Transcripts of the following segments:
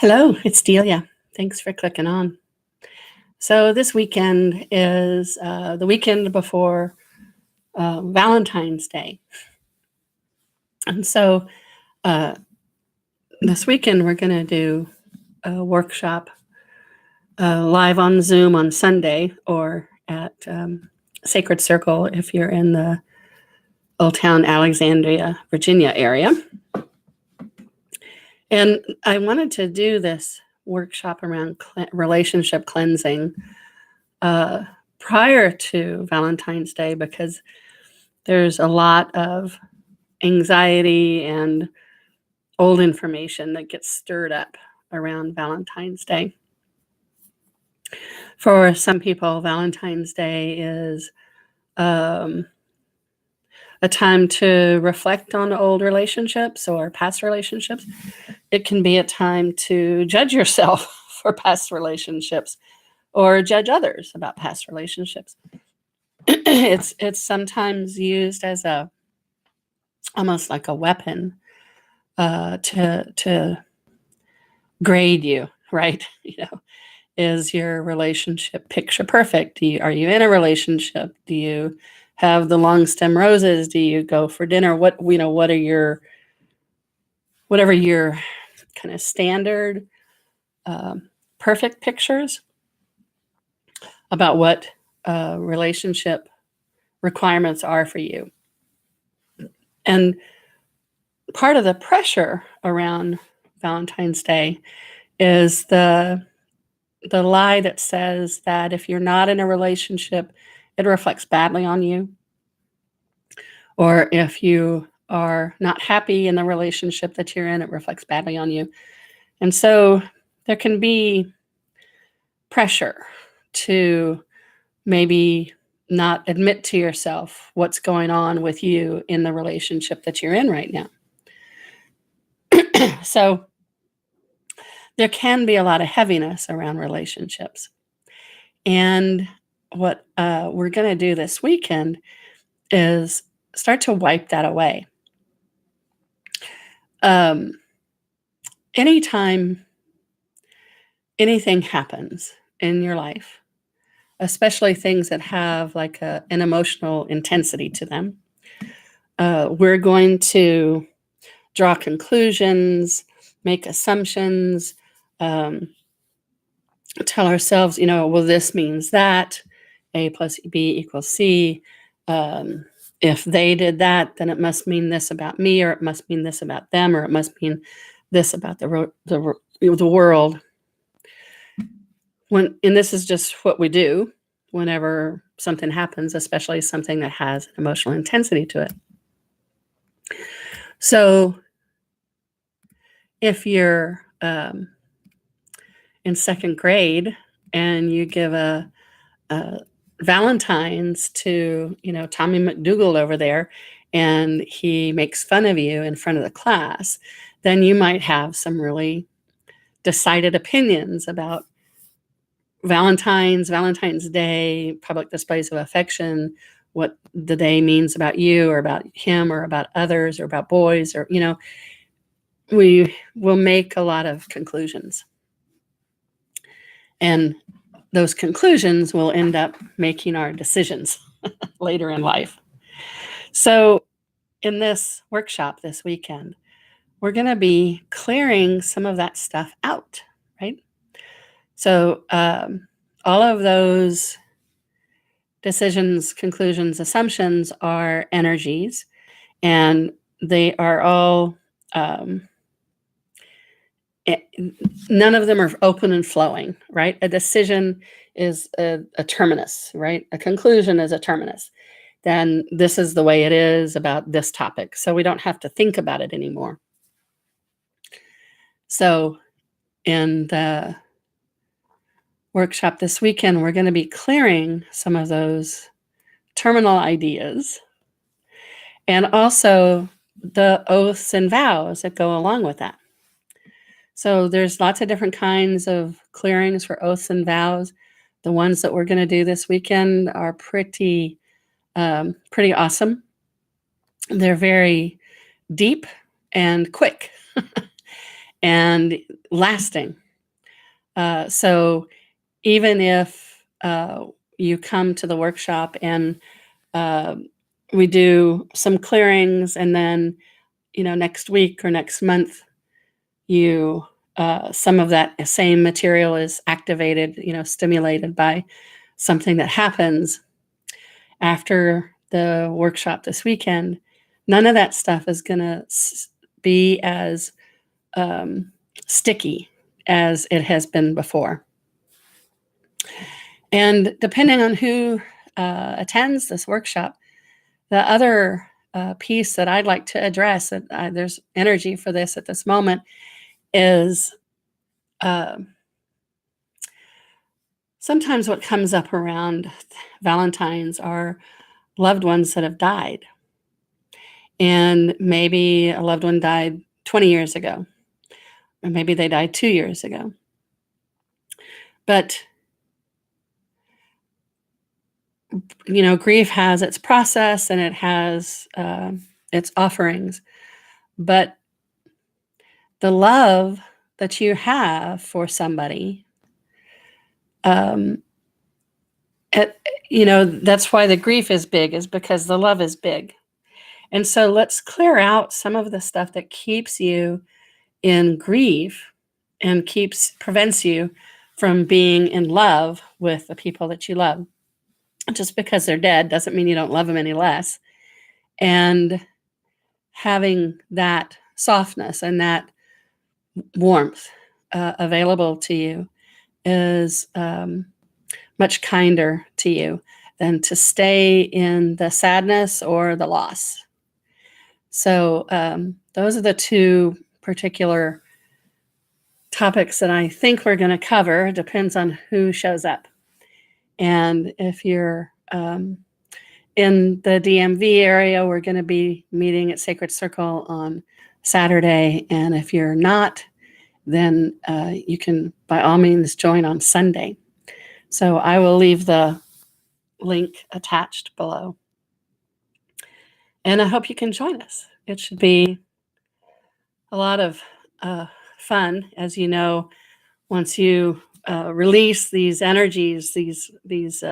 Hello, it's Delia. Thanks for clicking on. So, this weekend is the weekend before Valentine's Day. And so, uh, this weekend, we're going to do a workshop live on Zoom on Sunday or at Sacred Circle if you're in the Old Town Alexandria, Virginia area. And I wanted to do this workshop around relationship cleansing prior to Valentine's Day because there's a lot of anxiety and old information that gets stirred up around Valentine's Day. For some people, Valentine's Day is a time to reflect on old relationships or past relationships. It can be a time to judge yourself for past relationships or judge others about past relationships. It's sometimes used as almost like a weapon to grade you, right? Is your relationship picture perfect? Are you in a relationship? Do you have the long stem roses? Do you go for dinner? What are whatever your kind of standard perfect pictures about what relationship requirements are for you? And part of the pressure around Valentine's Day is the lie that says that if you're not in a relationship, it reflects badly on you. Or if you are not happy in the relationship that you're in, it reflects badly on you. And so there can be pressure to maybe not admit to yourself what's going on with you in the relationship that you're in right now. So there can be a lot of heaviness around relationships. And what we're going to do this weekend is start to wipe that away. Anytime anything happens in your life, especially things that have like an emotional intensity to them, we're going to draw conclusions, make assumptions, tell ourselves, well, this means that A plus B equals C. If they did that, then it must mean this about me, or it must mean this about them, or it must mean this about the world. And this is just what we do whenever something happens, especially something that has an emotional intensity to it. So if you're in second grade and you give a Valentine's to, Tommy McDougal over there, and he makes fun of you in front of the class, then you might have some really decided opinions about Valentine's Day, public displays of affection, what the day means about you or about him or about others or about boys, or, we will make a lot of conclusions. And those conclusions will end up making our decisions later in life. So in this workshop this weekend, we're going to be clearing some of that stuff out, right? So all of those decisions, conclusions, assumptions are energies, and they are all, none of them are open and flowing, right? A decision is a terminus, right? A conclusion is a terminus. Then this is the way it is about this topic. So we don't have to think about it anymore. So in the workshop this weekend, we're going to be clearing some of those terminal ideas and also the oaths and vows that go along with that. So there's lots of different kinds of clearings for oaths and vows. The ones that we're going to do this weekend are pretty awesome. They're very deep and quick. and lasting. So even if you come to the workshop and we do some clearings, and then next week or next month, you some of that same material is activated, stimulated by something that happens after the workshop this weekend. None of that stuff is going to be as sticky as it has been before. And depending on who attends this workshop, the other piece that I'd like to address, that there's energy for this at this moment, is sometimes what comes up around Valentine's are loved ones that have died. And maybe a loved one died 20 years ago, or maybe they died 2 years ago. But, grief has its process and it has its offerings. But the love that you have for somebody, that's why the grief is big, is because the love is big. And so let's clear out some of the stuff that keeps you in grief and prevents you from being in love with the people that you love. Just because they're dead doesn't mean you don't love them any less. And having that softness and that warmth available to you is much kinder to you than to stay in the sadness or the loss. So those are the two particular topics that I think we're going to cover. It depends on who shows up. And if you're in the DMV area, we're going to be meeting at Sacred Circle on Saturday. And if you're not, then you can by all means join on Sunday. So I will leave the link attached below. And I hope you can join us. It should be a lot of fun. As you know, once you release these energies, these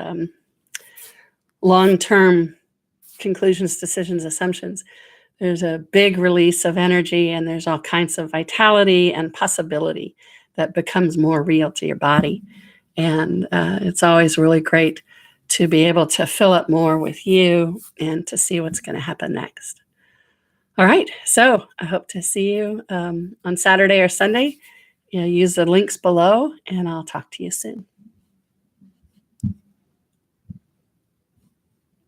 long-term conclusions, decisions, assumptions, there's a big release of energy, and there's all kinds of vitality and possibility that becomes more real to your body. And it's always really great to be able to fill up more with you and to see what's going to happen next. All right, so I hope to see you on Saturday or Sunday. Use the links below, and I'll talk to you soon.